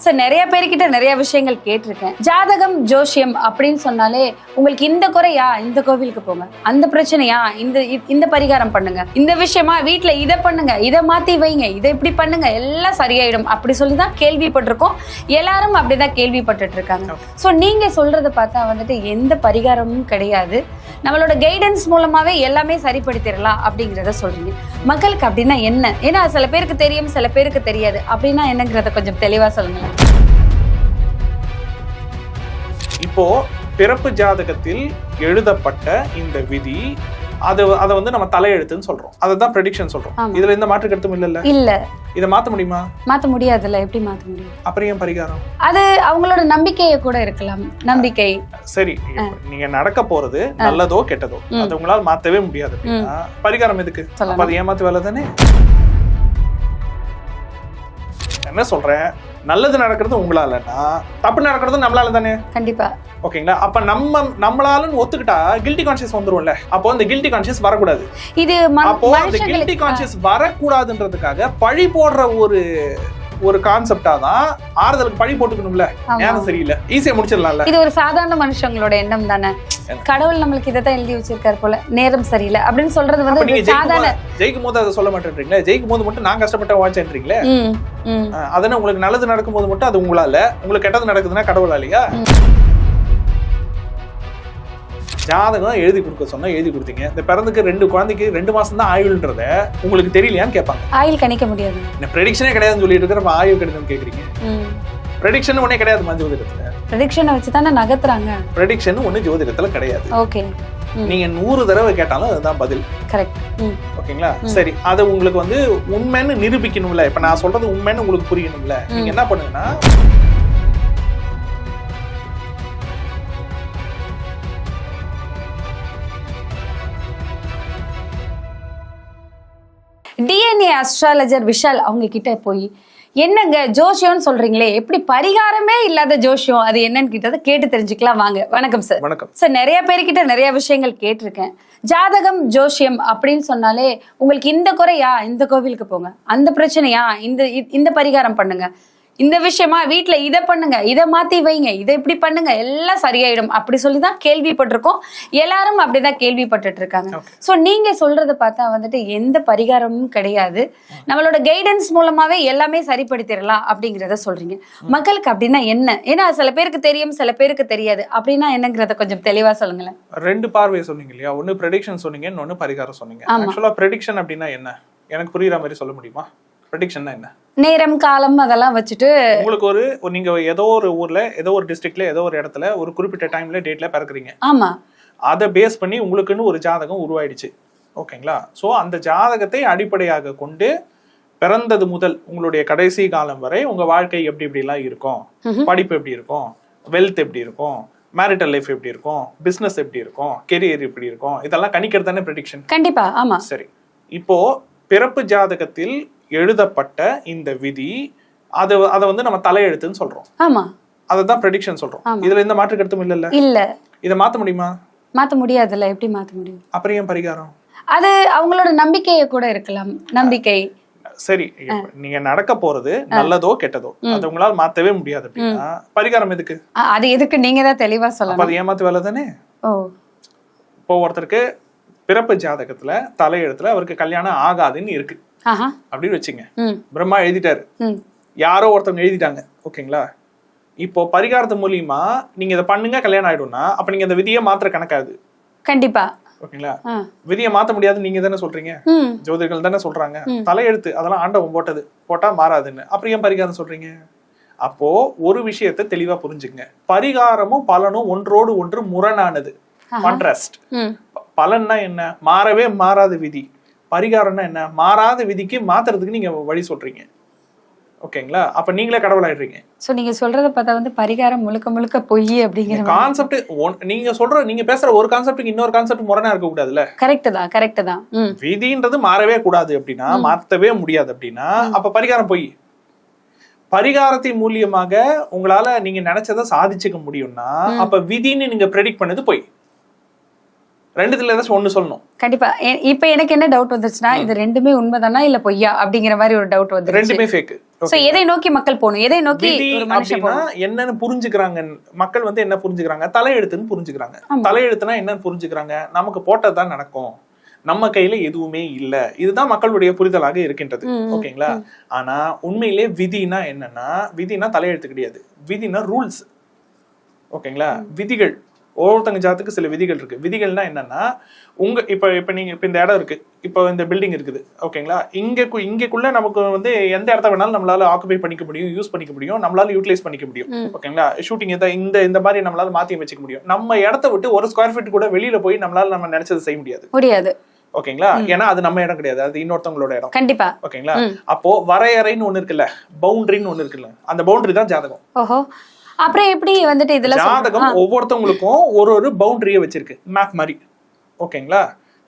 Sir நிறைய பேர்கிட்ட நிறைய விஷயங்கள் கேட்டிருக்கேன். ஜாதகம் ஜோசியம் அப்படின்னு சொன்னாலே உங்களுக்கு இந்த குறையா இந்த கோவிலுக்கு போங்க, அந்த பிரச்சனையா இந்த பரிகாரம் பண்ணுங்க, இந்த விஷயமா வீட்டுல இதை பண்ணுங்க, இதை மாத்தி வைங்க, இதை இப்படி பண்ணுங்க, எல்லாம் சரியாயிடும் அப்படி சொல்லிதான் கேள்விப்பட்டிருக்கோம். எல்லாரும் அப்படிதான் கேள்விப்பட்டுட்டு இருக்காங்க. சோ நீங்க சொல்றதை பார்த்தா வந்துட்டு எந்த பரிகாரமும் கிடையாது, நம்மளோட கைடன்ஸ் மூலமாவே எல்லாமே சரிப்படுத்திடலாம் அப்படிங்கிறத சொல்றீங்க. மக்களுக்கு அப்படின்னா என்ன? ஏன்னா சில பேருக்கு தெரியும், சில பேருக்கு தெரியாது. அப்படின்னா என்னங்கிறத கொஞ்சம் தெளிவா சொல்லுங்க. இப்போ பிறப்பு ஜாதகத்தில் எழுதப்பட்ட இந்த விதி அதை வந்து நம்ம தலையெழுத்துன்னு சொல்றோம். அதான் ப்ரெடிக்ஷன் சொல்றோம். இதுல எந்த மாற்று கருத்தும் இல்ல. இதை மாத்த முடியுமா? மாத்த முடியாதுல்ல. எப்படி மாத்த முடியும்? அப்புறம் ஏன் பரிகாரம்? அது அவங்களோட நம்பிக்கையை கூட இருக்கலாம். நம்பிக்கை சரி, நீங்க நடக்க போறது நல்லதோ கெட்டதோ அது உங்களால மாத்தவே முடியாது. பரிகாரம் எதுக்கு? அது ஏமாத்து வேலை தானே. என்ன சொல்றேன், நல்லது நடக்கிறது உங்களாலன்னா தப்பு நடக்கிறது நம்மளால தானே. கண்டிப்பா. ஓகேங்களா? அப்ப நம்மளாலன்னு ஒத்துக்கிட்டா கில்ட்டி கான்ஷியஸ் வந்துரும்ல. அப்போ அந்த கில்ட்டி கான்ஷியஸ் வரக்கூடாது. இது அப்போ அந்த கில்ட்டி கான்ஷியஸ் வரக்கூடாதுன்றதுக்காக பழி போடுற ஒரு கான்செப்டா தான் ஆறுதலுக்கு பழி போட்டுக்கணும்ல. நேரம் சரியில்லை, ஈஸியா முடிச்சிடலாம்ல. இது ஒரு சாதாரண மனுஷங்களோட எண்ணம் தானே. கடவுள் நம்மளுக்கு இதைத்தான் எழுதி வச்சிருக்காரு போல, நேரம் சரியில்லை அப்படின்னு சொல்றது வந்து சாதாரண. ஜெயிக்கும் போது அதை சொல்ல மாட்டேன்றீங்களே, ஜெயிக்கும் போது மட்டும் நான் கஷ்டப்பட்ட வாட்சன்றீங்களே. அதனால உங்களுக்கு நல்லது நடக்கும் போது மட்டும் அது உங்களால, உங்களுக்கு கெட்டது நடக்குதுன்னா கடவுளாலையா? ஜாதகம் எழுதி கொடுக்க சொன்னா எழுதி கொடுத்தீங்க. இந்த பிறந்துக்கு 2 குழந்தைக்கு 2 மாசம் தான் ஆயுள்ன்றத உங்களுக்கு தெரியலையான்னு கேட்பாங்க. ஆயுள் கணிக்க முடியாது, ப்ரெடிக்ஷனே கிடையாதுன்னு சொல்லிட்டு இருக்கிற ஆயுள் கணிதம் கேக்குறீங்க. ப்ரெடிக்ஷன் ஒண்ணே கிடையாது ஜோதிடத்துல. ப்ரெடிக்ஷனை வச்சு தானே நகர்த்துறாங்க. ப்ரெடிக்ஷன் ஒண்ணு ஜோதிடத்துல கிடையாது. ஓகே, நீங்க 100 தடவை கேட்டாலும் அதுதான் பதில். கரெக்ட். ஓகேங்களா? சரி, அது உங்களுக்கு வந்து உண்மைன்னு நிரூபிக்கணும்ல. இப்ப நான் சொல்றது உண்மைன்னு உங்களுக்கு புரியணும்ல. நீங்க என்ன பண்ணுங்கன்னா, டிஎன்ஏ அஸ்ட்ராலஜர் விஷால் அவங்க கிட்ட போய் என்னங்க ஜோசியம்னு சொல்றீங்களே, எப்படி பரிகாரமே இல்லாத ஜோசியம் அது என்னன்னு கிட்டதை கேட்டு தெரிஞ்சுக்கலாம் வாங்க. வணக்கம் சார். வணக்கம் சார். நிறைய பேர்கிட்ட நிறைய விஷயங்கள் கேட்டிருக்கேன். ஜாதகம் ஜோசியம் அப்படின்னு சொன்னாலே உங்களுக்கு இந்த குறையா இந்த கோவிலுக்கு போங்க, அந்த பிரச்சனையா இந்த பரிகாரம் பண்ணுங்க, இந்த விஷயமா வீட்டுல இதை பண்ணுங்க, இதை மாத்தி வைங்க, இதை இப்படி பண்ணுங்க, எல்லாம் சரியாயிடும் அப்படி சொல்லிதான் கேள்விப்பட்டிருக்கோம். எல்லாரும் அப்படிதான் கேள்விப்பட்டுட்டு இருக்காங்க. சோ நீங்க சொல்றதை பார்த்தா வந்துட்டு எந்த பரிகாரமும் கிடையாது, நம்மளோட கைடன்ஸ் மூலமாவே எல்லாமே சரிப்படுத்திடலாம் அப்படிங்கிறத சொல்றீங்க. மக்களுக்கு அப்படின்னா என்ன? ஏன்னா சில பேருக்கு தெரியும், சில பேருக்கு தெரியாது. அப்படின்னா என்னங்கிறத கொஞ்சம் தெளிவா சொல்லுங்களேன். 2 பார்வை சொன்னீங்க இல்லையா? ஒன்னு ப்ரெடிக்ஷன் சொன்னீங்க, இன்னொன்னு பரிகாரம் சொன்னீங்க. ஆக்சுவலா ப்ரெடிக்ஷன் அப்படின்னா என்ன எனக்கு புரியுற மாதிரி சொல்ல முடியுமா? ப்ரெடிக்ஷன்னா என்ன? நேரம் காலம் அதெல்லாம் வச்சுட்டு உங்களுக்கு நீங்க ஏதோ ஒரு ஊர்ல, ஏதோ ஒரு டிஸ்ட்ரிக்ட்ல, ஏதோ ஒரு இடத்துல ஒரு குறிப்பிட்ட டைம்ல டேட்ல பிறக்குறீங்க. ஆமா. அதை பேஸ் பண்ணி உங்களுக்குன்னு ஒரு ஜாதகம் உருவாயிடுச்சு. ஓகேங்களா? சோ அந்த ஜாதகத்தை அடிப்படையாக கொண்டு பிறந்தது முதல் உங்களுடைய கடைசி காலம் வரை உங்க வாழ்க்கை எப்படி எல்லாம் இருக்கும், படிப்பு எப்படி இருக்கும், வெல்த் எப்படி இருக்கும், மேரிட்டல் லைஃப் எப்படி இருக்கும், பிசினஸ் எப்படி இருக்கும், கெரியர் எப்படி இருக்கும், இதெல்லாம் கணிக்கிறது தானே ப்ரெடிக்ஷன். கண்டிப்பா. ஆமா. சரி, இப்போ பிறப்பு ஜாதகத்தில் எழுதப்பட்ட இந்த விதி அதை வந்து நம்ம தலையெழுத்துன்னு சொல்றோம். ஆமா. அதான் ப்ரெடிக்ஷன் சொல்றோம். இதுல எந்த மாற்று கருத்தும் இல்ல. இதை மாத்த முடியுமா? மாத்த முடியாதுல்ல. எப்படி மாத்த முடியும்? அப்புறம் ஏன் பரிகாரம்? அது அவங்களோட நம்பிக்கையை கூட இருக்கலாம். நம்பிக்கை. சரி, நீங்க நடக்க போறது நல்லதோ கெட்டதோ அது உங்களால மாத்தவே முடியாது அப்படின்னா பரிகாரம் எதுக்கு? அது எதுக்கு நீங்க தான் தெளிவா சொல்லணும். அது ஏமாத்து வேலை தானே. இப்போ ஒருத்தருக்கு பிறப்பு ஜாதகத்துல தலையெழுத்துல அவருக்கு கல்யாணம் ஆகாதுன்னு இருக்கு அப்படின்னு வச்சுங்க. பிரம்மா எழுதிட்டாரு, யாரோ ஒருத்தவங்க எழுதிட்டாங்க. ஓகேங்களா? இப்போ பரிகாரத்து மூலியமா நீங்க இதை பண்ணுங்க கல்யாணம் ஆயிடும்னா அப்ப நீங்க இந்த விதியை மாத்திர கணக்காது. கண்டிப்பா. ஓகேங்களா? விதியை மாத்த முடியாது நீங்க தானே சொல்றீங்க, ஜோதிடர்கள் தானே சொல்றாங்க. தலையெழுத்து அதெல்லாம் ஆண்டவன் போட்டா மாறாதுன்னு. அப்புறம் ஏன் பரிகாரம் சொல்றீங்க? அப்போ ஒரு விஷயத்த தெளிவா புரிஞ்சுங்க. பரிகாரமும் பலனும் ஒன்றோடு ஒன்று முரணானது. கான்ட்ராஸ்ட். பலன்னா என்ன? மாறவே மாறாத விதி. பரிகாரம்னா என்ன? மாறாத விதிக்கு மாத்துறதுக்கு நீங்க வழி சொல்றீங்க. ஓகேங்களா? அப்ப நீங்களே கடவுள் ஆயிடுறீங்க. சோ நீங்க சொல்றத பார்த்தா வந்து பரிகாரம் முழுக்க பொய் அப்படிங்கிற கான்செப்ட். நீங்க பேசுற ஒரு கான்செப்ட்டுக்கு இன்னொரு கான்செப்ட் முரணா இருக்க கூடாதுல்ல. கரெக்ட் தான். விதின்றது மாறவே கூடாது அப்படின்னா, மாத்தவே முடியாது அப்படின்னா அப்ப பரிகாரம் பொய். பரிகாரத்தின் மூலியமாக உங்களால நீங்க நினைச்சதை சாதிச்சுக்க முடியும்னா அப்ப விதின்னு நீங்க ப்ரெடிக்ட் பண்ணது பொய். ரெண்டுத்துல ஏதாச்சும் ஒண்ணு சொல்லணும். கண்டிப்பா. இப்ப எனக்கு என்ன டவுட் வந்துருச்சுன்னா, இது ரெண்டுமே உண்மைதானா இல்ல பொய்யா அப்படிங்கிற மாதிரி ஒரு டவுட் வந்து. ரெண்டுமே ஃபேக். சோ எதை நோக்கி மக்கள் போகணும், எதை நோக்கி ஒரு மனுஷன் போகணும்? என்னன்னு புரிஞ்சுக்கிறாங்க மக்கள் வந்து, என்ன புரிஞ்சுக்கிறாங்க? தலையெழுத்துன்னு புரிஞ்சுக்கிறாங்க. தலையெழுத்துனா என்னன்னு புரிஞ்சுக்கிறாங்க? நமக்கு போட்டதுதான் நடக்கும், நம்ம கையில எதுவுமே இல்ல, இதுதான் மக்களுடைய புரிதலாக இருக்கின்றது. ஓகேங்களா? ஆனா உண்மையிலே விதினா என்னன்னா, விதினா தலையெழுத்து கிடையாது, விதினா ரூல்ஸ். ஓகேங்களா? விதிகள், ஒவ்வொருத்தங்க ஜாத்துக்கு சில விதிகள் இருக்கு. விதிகள்னா என்னன்னா, இப்ப நீங்க இப்ப இந்த இடம் இருக்கு, இப்போ இந்த பில்டிங் இருக்குது. ஓகேங்களா? இங்கக்குள்ள நமக்கு வந்து எந்த இடத்த வேணாலும் நம்மளால ஆக்குபை பண்ணிக்க முடியும், யூஸ் பண்ணிக்க முடியும், நம்மளால யூட்டிலைஸ் பண்ணிக்க முடியும். ஓகேங்களா? ஷூட்டிங் இந்த மாதிரி நம்மளால மாத்தி வச்சுக்க முடியும். நம்ம இடத்த விட்டு 1 ஸ்கொயர் ஃபீட் கூட வெளியில போய் நம்மளால நம்ம நினைச்சதை செய்ய முடியாது. ஓகேங்களா? ஏன்னா அது நம்ம இடம் கிடையாது, அது இன்னொருத்தவங்களோட இடம். கண்டிப்பா. ஓகேங்களா? அப்போ வரையறைன்னு ஒண்ணு இருக்குல்ல, பவுண்டரின்னு ஒண்ணு இருக்குல்ல, அந்த பவுண்டரி தான் ஜாதகம். ஓஹோ. அப்புறம் எப்படி வந்துட்டு இதுல ஜாதகம் ஒவ்வொருத்தவங்களுக்கும் ஒரு பவுண்டரியை வச்சிருக்கு, மேப் மாதிரி. ஓகேங்களா?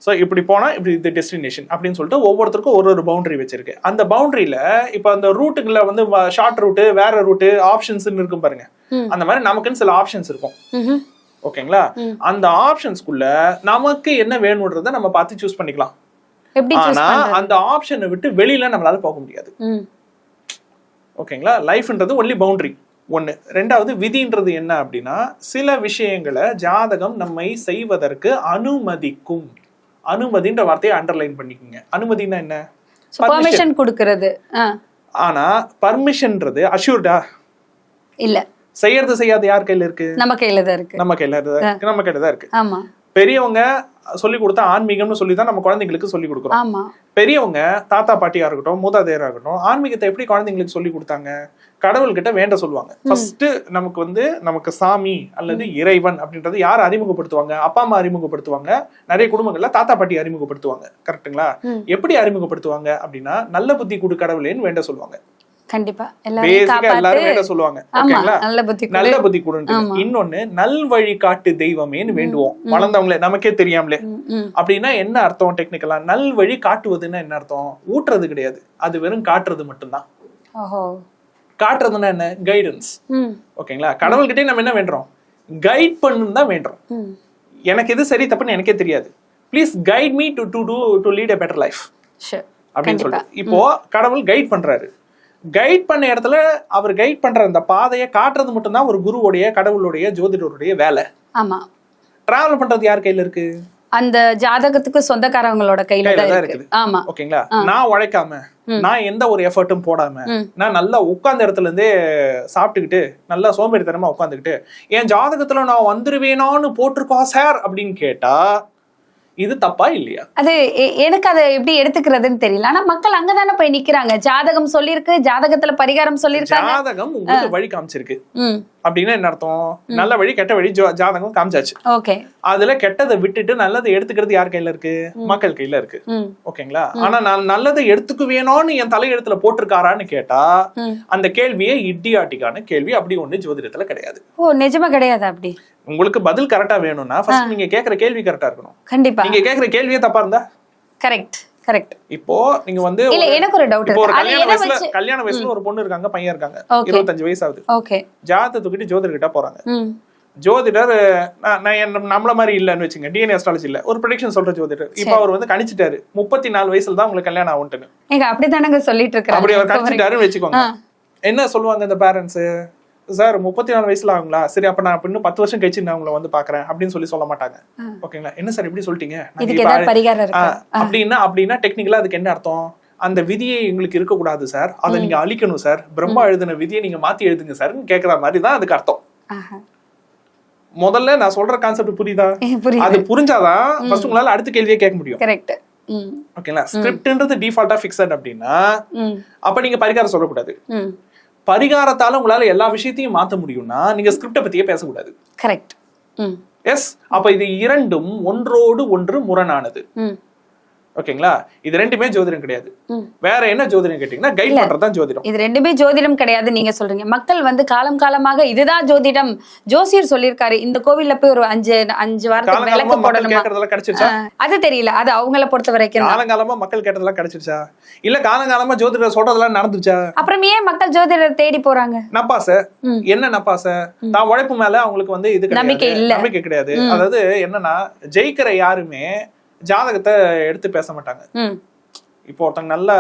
சோ இப்படி போனா இப்படி இது டெஸ்டினேஷன் அப்படின்னு சொல்லிட்டு ஒவ்வொருத்தருக்கும் ஒரு பவுண்டரி வச்சிருக்கு. அந்த பவுண்டரியில இப்ப அந்த ரூட்டுக்குள்ள வந்து ஷார்ட் ரூட், வேற ரூட், ஆப்ஷன்ஸ் இருக்கும் பாருங்க. அந்த மாதிரி நமக்குன்னு சில ஆப்ஷன்ஸ் இருக்கும். ஓகேங்களா? அந்த ஆப்ஷன்ஸ்குள்ள நமக்கு என்ன வேணும்ன்றத நம்ம பார்த்து சூஸ் பண்ணிக்கலாம். ஆனா அந்த ஆப்ஷனை விட்டு வெளியில நம்மளால போக முடியாது. ஓகேங்களா? லைஃப்ன்றது ஒன்லி பவுண்டரி ஒண்ணு. ரெண்டாவது விதின்றது என்ன அப்படின்னா, சில விஷயங்களை ஜாதகம் நம்மை செய்வதற்கு அனுமதிக்கும். அனுமதின்ற வார்த்தையை அண்டர்லைன் பண்ணிக்கோங்க. அனுமதினா என்ன? பெர்மிஷன் கொடுக்கிறது. ஆனா பர்மிஷன்ன்றது அஷ்யூர்டா இல்ல. செய்யறது செய்யாது யார் கையில இருக்கு? நம்ம கையில தான் இருக்கு. நம்ம கையில தான் இருக்கு. ஆமா. பெரியவங்க சொல்லி கொடுத்தா ஆன்மீகம்னு சொல்லிதான் நம்ம குழந்தைங்களுக்கு சொல்லி கொடுக்குறோம். பெரியவங்க தாத்தா பாட்டியா இருக்கட்டும், மூதாதையரா இருக்கட்டும், ஆன்மீகத்தை எப்படி குழந்தைங்களுக்கு சொல்லி கொடுத்தாங்க? கடவுள்கிட்ட வேண்ட சொல்லுவாங்க. ஃபர்ஸ்ட் நமக்கு வந்து நமக்கு சாமி அல்லது இறைவன் அப்படின்றது யார் அறிமுகப்படுத்துவாங்க? அப்பா அம்மா அறிமுகப்படுத்துவாங்க. நிறைய குடும்பங்கள்ல தாத்தா பாட்டி அறிமுகப்படுத்துவாங்க. கரெக்டுங்களா? எப்படி அறிமுகப்படுத்துவாங்க அப்படின்னா, நல்ல புத்தி கொடு கடவுளேன்னு வேண்ட சொல்லுவாங்க. கண்டிப்பா எல்லாரும் வேண்ட சொல்லுவாங்க. ஓகேங்களா? நல்ல புத்தி கொடுன்னு. இன்னொன்னு, நல் வழி காட்டு தெய்வமேன்னு வேண்டுவோம், வளர்ந்தவங்களே நமக்கே தெரியாமலே. அப்படின்னா என்ன அர்த்தம் டெக்னிக்கலா? நல் வழி காட்டுவதுன்னா என்ன அர்த்தம்? ஊட்டுறது கிடையாது, அது வெறும் காட்டுறது மட்டும்தான். காட்டுறதுன்னா என்ன? கைடன்ஸ். ஓகேங்களா? கடவுள்கிட்டே நம்ம என்ன வேண்டுறோம்? கைட் பண்ணு தான் வேண்டுறோம். எனக்கு எது சரி தப்புன்னு எனக்கே தெரியாது, please guide me to lead a better life அப்படின்னு சொல்லிட்டு இப்போ கடவுள் கைட் பண்றாரு. கைட் பண்ண இடத்துல அவர் கைட் பண்ற அந்த பாதையை காட்டுறது மட்டும்தான் ஒரு குருவுடைய, கடவுளுடைய, ஜோதிடருடைய வேலை. ஆமா. டிராவல் பண்றது யார் கையில இருக்கு? அந்த ஜாதகத்துக்கு சொந்தக்காரங்களோட கையில தான் இருக்குது. ஆமா. ஓகேங்களா? நான் உழைக்காம, நான் எந்த ஒரு எஃபர்ட்டும் போடாம, நான் நல்லா உட்கார்ந்த இடத்துல இருந்தே சாப்பிட்டுக்கிட்டு நல்லா சோம்பேறித்தனமா உட்காந்துக்கிட்டு என் ஜாதகத்துல நான் வந்துருவேனான்னு போட்டிருக்கா சார் அப்படின்னு கேட்டா இது தப்பா இல்லையா? அது எனக்கு அதை எப்படி எடுத்துக்கிறதுன்னு தெரியல. ஆனா மக்கள் அங்கதானே போய் நிக்கிறாங்க. ஜாதகம் சொல்லிருக்கு, ஜாதகத்துல பரிகாரம் சொல்லிருக்காங்க, ஜாதகம் உங்களுக்கு வழி காமிச்சிருக்கு அப்படின்னா என்ன அர்த்தம்? நல்ல வழி கெட்ட வழி ஜாதகம் காமிச்சாச்சு. ஓகே. அதுல கெட்டதை விட்டுட்டு நல்லதை எடுத்துக்கிறது யார் கையில இருக்கு? மக்கள் கையில இருக்கு. ஓகேங்களா? ஆனா நான் நல்லதை எடுத்துக்குவேணும்னு என் தலையெழுத்துல போட்டிருக்காரான்னு கேட்டா அந்த கேள்வியே இடியாட்டிக்கான கேள்வி. அப்படி ஒண்ணு ஜோதிடத்துல கிடையாது. ஓ, நிஜமா கிடையாது. அப்படி உங்களுக்கு பதில் கரெக்டா வேணும்னா ஃபர்ஸ்ட் நீங்க கேக்குற கேள்வி கரெக்டா இருக்கணும். கண்டிப்பா. நீங்க கேக்குற கேள்வியே தப்பா இருந்தா கரெக்ட். கரெக்ட். இப்போ நீங்க வந்து இல்ல, எனக்கு ஒரு டவுட் இருக்கு. கல்யாண வயசுல ஒரு பொண்ணு இருக்காங்க, பையன் இருக்காங்க, 25 வயசு ஆகுது. ஓகே. ஜாதகத்தை தூக்கிட்டு ஜோதிடர் கிட்ட போறாங்க. ஜோதிடர் நம்மள மாதிரி இல்லன்னு வச்சுங்க, டிஎன்ஏ அஸ்ட்ராலஜி இல்ல, ஒரு ப்ரெடிக்ஷன் சொல்ற ஜோதிடர். இப்போ அவர் வந்து கணிச்சிட்டாரு 34 வயசுல தான் உங்களுக்கு கல்யாணம் ஆகும்னு. நீங்க அப்படிதானங்க சொல்லிட்டு இருக்காங்க. அப்படி அவர் கணிச்சிட்டாருன்னு வச்சுக்கோங்க. என்ன சொல்லுவாங்க இந்த பேரண்ட்ஸ்? சார் 34 வயசுல ஆகுங்களா? சரி, அப்ப நான் இன்னும் 10 வருஷம் கழிச்சு நான் உங்களை வந்து பாக்குறேன் அப்படின்னு சொல்ல மாட்டாங்க. ஓகேங்களா? என்ன சார் இப்படி சொல்லிட்டீங்க அப்படின்னா டெக்னிக்கலா அதுக்கு என்ன அர்த்தம்? அந்த விதியை எங்களுக்கு இருக்க கூடாது சார், அதை நீங்க அழிக்கணும் சார், பிரம்மா எழுதின விதியை நீங்க மாத்தி எழுதுங்க சார் கேக்குற மாதிரி தான் அதுக்கு அர்த்தம். முதல்ல நான் சொல்ற கான்செப்ட் புரியுதா? அது புரிஞ்சாதான் ஃபர்ஸ்ட் உங்களால அடுத்த கேள்வியே கேட்க முடியும். கரெக்ட். ஓகேங்களா? ஸ்கிரிப்ட்ன்றது டிஃபால்ட்டா ஃபிக்ஸட் அப்படின்னா அப்ப நீங்க பரிகாரம் சொல்லக்கூடாது. பரிகாரத்தால உங்களால எல்லா விஷயத்தையும் மாத்த முடியும்னா நீங்க ஸ்கிரிப்ட பத்தியே பேசக்கூடாது. கரெக்ட். எஸ். அப்ப இது இரண்டும் ஒன்றோடு ஒன்று முரணானது. ஓகேங்களா? இது ரெண்டுமே ஜோதிடம் கிடையாது. வேற என்ன ஜோதிடம் கேட்டீங்கன்னா கைட் பண்றதுதான் ஜோதிடம். இது ரெண்டுமே ஜோதிடம் கிடையாது நீங்க சொல்றீங்க. மக்கள் வந்து காலம் காலமாக இதுதான் ஜோதிடம், ஜோசியர் சொல்லிருக்காரு, இந்த கோவில்ல போய் ஒரு 5 வாரத்துக்கு விளக்கு போடணும் கேக்குறதெல்லாம் கிடைச்சிருச்சா? அது தெரியல, அது அவங்கள பொறுத்த வரைக்கும். காலங்காலமா மக்கள் கேட்டதெல்லாம் கிடைச்சிருச்சா? இல்ல காலங்காலமா ஜோதிடர் சொல்றதெல்லாம் நடந்துச்சா? அப்புறம் ஏன் மக்கள் ஜோதிடர் தேடி போறாங்க? நப்பாச என்ன நப்பாச? தான் உழைப்பு மேல அவங்களுக்கு வந்து இது நம்பிக்கை கிடையாது. அதாவது என்னன்னா, ஜெயிக்கிற யாருமே ஜாதகத்தை எடுத்து பேச மாட்டாங்க. இப்போ ஒருத்தங்க நல்லா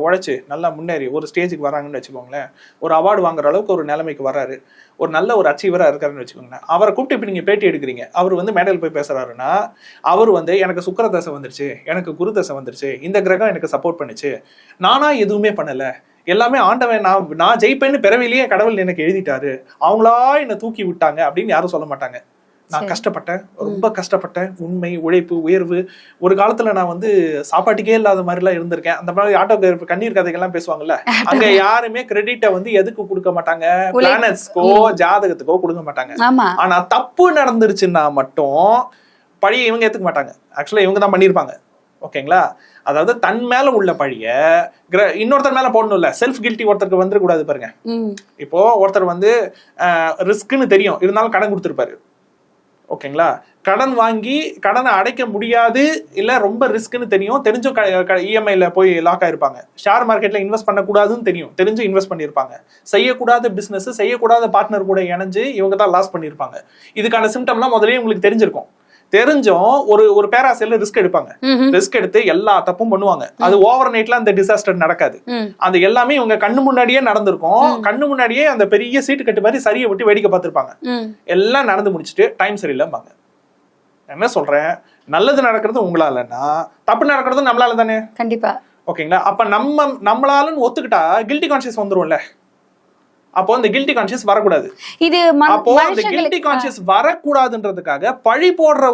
உழைச்சு நல்லா முன்னேறி ஒரு ஸ்டேஜுக்கு வராங்கன்னு வச்சுக்கோங்களேன், ஒரு அவார்டு வாங்குற அளவுக்கு ஒரு நிலைமைக்கு வர்றாரு, ஒரு நல்ல ஒரு அச்சீவரா இருக்காருன்னு வச்சுக்கோங்களேன். அவரை கூப்பிட்டு இப்ப நீங்க பேட்டி எடுக்கிறீங்க, அவர் வந்து மேடையில் போய் பேசுறாருன்னா அவர் வந்து எனக்கு சுக்கிர தசை வந்துருச்சு, எனக்கு குரு தசை வந்துருச்சு, இந்த கிரகம் எனக்கு சப்போர்ட் பண்ணுச்சு, நானா எதுவுமே பண்ணல, எல்லாமே ஆண்டவன் நான் ஜெயிப்பேன்னு பிறவிலேயே கடவுள் எனக்கு எழுதிட்டாரு, அவங்களா என்னை தூக்கி விட்டாங்க அப்படின்னு யாரும் சொல்ல மாட்டாங்க. நான் கஷ்டப்பட்டேன், ரொம்ப கஷ்டப்பட்டேன், உண்மை உழைப்பு உயர்வு. ஒரு காலத்துல நான் வந்து சாப்பாட்டுக்கே இல்லாத மாதிரி எல்லாம் இருந்திருக்கேன். அந்த மாதிரி ஆட்டோ கண்ணீர் கதைகள்லாம் பேசுவாங்கல்ல, அங்க யாருமே கிரெடிட்டை வந்து எதுக்கு கொடுக்க மாட்டாங்க, பிளானட்ஸ்க்கோ ஜாதகத்துக்கோ கொடுக்க மாட்டாங்க. ஆனா தப்பு நடந்துருச்சுன்னா மட்டும் பழியை இவங்க ஏத்துக்க மாட்டாங்க. ஆக்சுவலா இவங்க தான் பண்ணிருப்பாங்க. ஓகேங்களா? அதாவது தன் மேல உள்ள பழிய இன்னொருத்தர் மேல போடணும் இல்ல, செல்ஃப் கில்ட்டி ஒருத்தருக்கு வந்துடக்கூடாது பாருங்க. இப்போ ஒருத்தர் வந்து ரிஸ்க்னு தெரியும், இருந்தாலும் கடன் கொடுத்துருப்பாரு. ஓகேங்களா? கடன் வாங்கி கடனை அடைக்க முடியாது, இல்ல ரொம்ப ரிஸ்க்னு தெரியும், தெரிஞ்சும் இஎம்ஐல போய் லாக் ஆயிருப்பாங்க. ஷேர் மார்க்கெட்ல இன்வெஸ்ட் பண்ணக்கூடாதுன்னு தெரியும், தெரிஞ்சு இன்வெஸ்ட் பண்ணிருப்பாங்க. செய்யக்கூடாத பிசினஸ், செய்யக்கூடாத பார்ட்னர் கூட இணைஞ்சு இவங்க தான் லாஸ் பண்ணிருப்பாங்க. இதுக்கான சிம்டம்லாம் முதலே உங்களுக்கு தெரிஞ்சிருக்கும். தெரிஞ்சும் ஒரு பேராசையில ரிஸ்க் எடுப்பாங்க. ரிஸ்க் எடுத்து எல்லா தப்பும் பண்ணுவாங்க. அது ஓவர் நைட்ல அந்த டிசாஸ்டர் நடக்காது. அது எல்லாமே இவங்க கண்ணு முன்னாடியே நடந்திருக்கும். கண்ணு முன்னாடியே அந்த பெரிய சீட்டு கட்டு மாதிரி சரியை விட்டு வேடிக்கை பார்த்திருப்பாங்க. எல்லாம் நடந்து முடிச்சுட்டு டைம் சரியில்லைம்பாங்க. என்ன சொல்றேன், நல்லது நடக்கிறது உங்களாலன்னா தப்பு நடக்கிறது நம்மளால தானே. கண்டிப்பா. ஓகேங்களா? அப்ப நம்மளாலன்னு ஒத்துக்கிட்டா கில்ட்டி கான்சியஸ் வந்துரும்ல. அப்போ அந்த கில்ட்டி கான்சியஸ் வரக்கூடாது. அப்போ அந்த கில்ட்டி கான்சியஸ் வரக்கூடாதுன்றதுக்காக பழி போடுற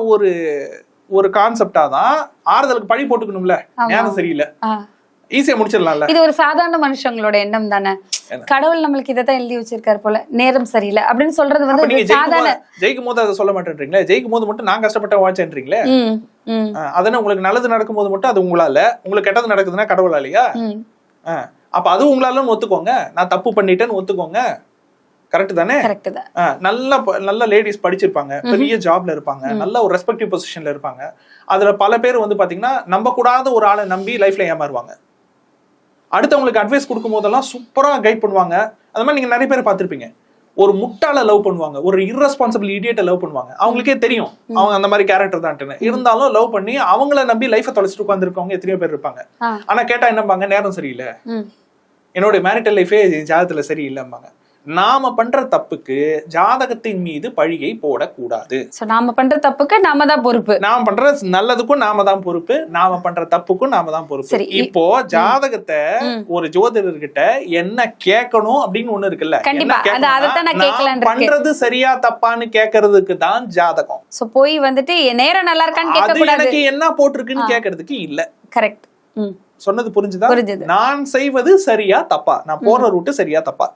ஒரு கான்செப்டா தான் ஆறுதலுக்கு பழி போட்டுக்கணும்ல. நேரம் சரியில்லை, ஈஸியா முடிச்சிடலாம்ல. இது ஒரு சாதாரண மனுஷங்களோட எண்ணம் தானே. கடவுள் நம்மளுக்கு இதை தான் எழுதி வச்சிருக்காரு போல, நேரம் சரியில்லை அப்படின்னு சொல்றது வந்து ஜெயிக்கும் போது அதை சொல்ல மாட்டேன்றீங்களே, ஜெயிக்கும் போது மட்டும் நான் கஷ்டப்பட்ட வாழ்ச்சேன்றீங்களே. அதனால உங்களுக்கு நல்லது நடக்கும் போது மட்டும் அது உங்களால, உங்களுக்கு கெட்டது நடக்குதுன்னா கடவுளாலையா? அப்ப அது உங்களால ஒத்துக்கோங்க, நான் தப்பு பண்ணிட்டேன்னு ஒத்துக்கோங்க. கரெக்ட் தானே? நல்ல லேடிஸ் படிச்சிருப்பாங்க, பெரிய ஜாப்ல இருப்பாங்க, நல்ல ஒரு ரெஸ்பெக்டிவ் பொசிஷன்ல இருப்பாங்க. அதுல பல பேர் வந்து பாத்தீங்கன்னா நம்ப கூடாத ஒரு ஆளை நம்பி லைஃப்ல ஏமாறுவாங்க. அடுத்தவங்களுக்கு அட்வைஸ் கொடுக்கும் போதெல்லாம் சூப்பரா கைட் பண்ணுவாங்க. அது மாதிரி நீங்க நிறைய பேர் பார்த்திருப்பீங்க. ஒரு முட்டாள லவ் பண்ணுவாங்க, ஒரு irresponsible idiot லவ் பண்ணுவாங்க. அவங்களுக்கே தெரியும் அவங்க அந்த மாதிரி கேரக்டர் தான். இருந்தாலும் லவ் பண்ணி அவங்கள நம்பி லைஃபை தொலைச்சிட்டு உட்கார்ந்துருக்கவங்க எத்தனையோ பேர் இருப்பாங்க. ஆனா கேட்டா என்னப்பாங்க, நேரம் சரியில்லை, என்னோட மேரிட்டல் லைஃபே ஜாதகத்துல சரியில்லைம்பாங்க. நாம பண்ற தப்புக்கு ஜாதகத்தின் மீது பழியை போடக்கூடாது. நாம பண்ற தப்புக்கு நாம தான் பொறுப்பு. நாம பண்ற நல்லதுக்கும் நாம தான் பொறுப்பு, நாம பண்ற தப்புக்கும் நாம தான் பொறுப்பு. இப்போ ஜாதகத்தை ஒரு ஜோதிடர்கிட்ட என்ன கேட்கணும் அப்படின்னு ஒண்ணு இருக்குல்ல, பண்றது சரியா தப்பான்னு கேட்கறதுக்கு தான் ஜாதகம். போய் வந்துட்டு நேரம் நல்லா இருக்கான்னு எனக்கு என்ன போட்டிருக்குன்னு கேட்கறதுக்கு இல்ல. கரெக்ட். சொன்னது புரிஞ்சுதா? நான் செய்வது சரியா தப்பா, நான் போற ரூட்டு சரியா தப்பா,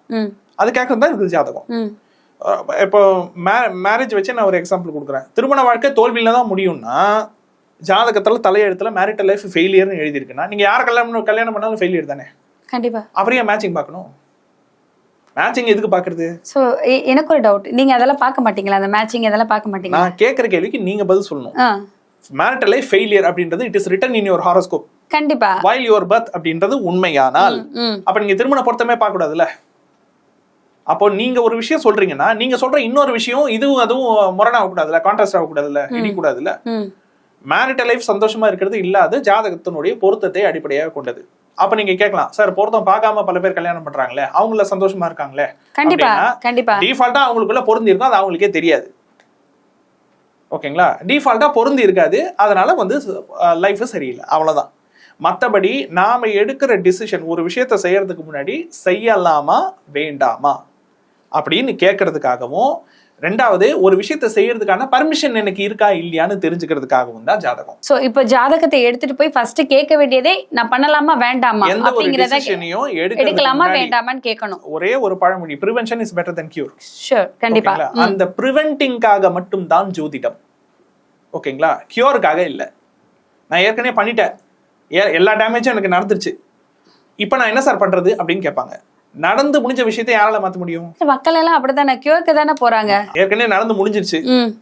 அது கேட்கறது தான் இருக்குது ஜாதகம். இப்போ மேரேஜ் வச்சு நான் ஒரு எக்ஸாம்பிள் கொடுக்குறேன். திருமண வாழ்க்கை தோல்வியில தான் முடியும்னா ஜாதகத்துல தலையெழுத்துல மேரிட்டல் லைஃப் ஃபெயிலியர்னு எழுதி இருக்குன்னா நீங்க யார கல்யாணம் பண்ணாலும் ஃபெயிலியர் தானே. கண்டிப்பா. அப்புறம் ஏன் மேட்சிங் பார்க்கணும்? மேட்சிங் எதுக்கு பாக்குறது? சோ எனக்கு ஒரு டவுட், நீங்க அதெல்லாம் பார்க்க மாட்டீங்களா? அந்த மேட்சிங் அதெல்லாம் பார்க்க மாட்டீங்களா? நான் கேக்குற கேள்விக்கு நீங்க பதில் சொல்லணும். மேரிட்டல் லைஃப் ஃபெயிலியர் அப்படின்றது it is written in your horoscope. கண்டிப்பா. while your birth அப்படின்றது உண்மையானால் அப்ப நீங்க திருமண பொருத்தமே பார்க்க கூடாதுல்ல. அப்போ நீங்க ஒரு விஷயம் சொல்றீங்கன்னா நீங்க சொல்ற இன்னொரு விஷயம் இதுவும் அதுவும் முரணாக கூடாதுல்ல, கான்ட்ராஸ்ட் ஆக கூடாதுல்ல, இடிக்கூடாதுல்ல. மேரிட்டல் லைஃப் சந்தோஷமா இருக்கிறது இல்லாத ஜாதகத்தினுடைய பொருத்தத்தை அடிப்படையாக கொண்டது. அப்ப நீங்க கேட்கலாம், சார் பொருத்தம் பார்க்காம பல பேர் கல்யாணம் பண்றாங்களே, அவங்கள சந்தோஷமா இருக்காங்களே. கண்டிப்பா கண்டிப்பா. டிஃபால்ட்டா அவங்களுக்குள்ள பொருந்தி இருக்கும், அது அவங்களுக்கே தெரியாது. ஓகேங்களா? டிஃபால்ட்டா பொருந்தி இருக்காது, அதனால வந்து லைஃப் சரியில்லை, அவ்வளவுதான். மற்றபடி நாம எடுக்கிற டிசிஷன் ஒரு விஷயத்த செய்யறதுக்கு முன்னாடி செய்யலாமா வேண்டாமா அப்படின்னு கேட்கறதுக்காகவும், ரெண்டாவது ஒரு விஷயத்த செய்யறதுக்கான பர்மிஷன் எனக்கு இருக்கா இல்லையான்னு தெரிஞ்சுக்கிறதுக்காகவும் தான் ஜாதகம். சோ இப்போ ஜாதகத்தை எடுத்துட்டு போய் ஃபர்ஸ்ட் கேட்க வேண்டியதே நான் பண்ணலாமா வேண்டாமா அப்படிங்கறத எடுக்கலாமா வேண்டாமான்னு கேட்கணும். ஒரே ஒரு பழமொழி, prevention is better than cure. Sure, கண்டிப்பா. அந்த பிரிவென்டிங்காக மட்டும் தான் ஜோதிடம். ஓகேங்களா? கியூருக்காக இல்ல. நான் ஏற்கனவே பண்ணிட்டேன், எல்லா டேமேஜும் எனக்கு நடந்துருச்சு, இப்ப நான் என்ன சார் பண்றது அப்படின்னு கேட்பாங்க. நடந்து முடிஞ்ச விஷயத்தை யாரால மாத்த முடியும்? மக்கள் எல்லாம் அப்படித்தானே, கியூருக்கு தானே போறாங்க. ஏற்கனவே நடந்து முடிஞ்சிருச்சு,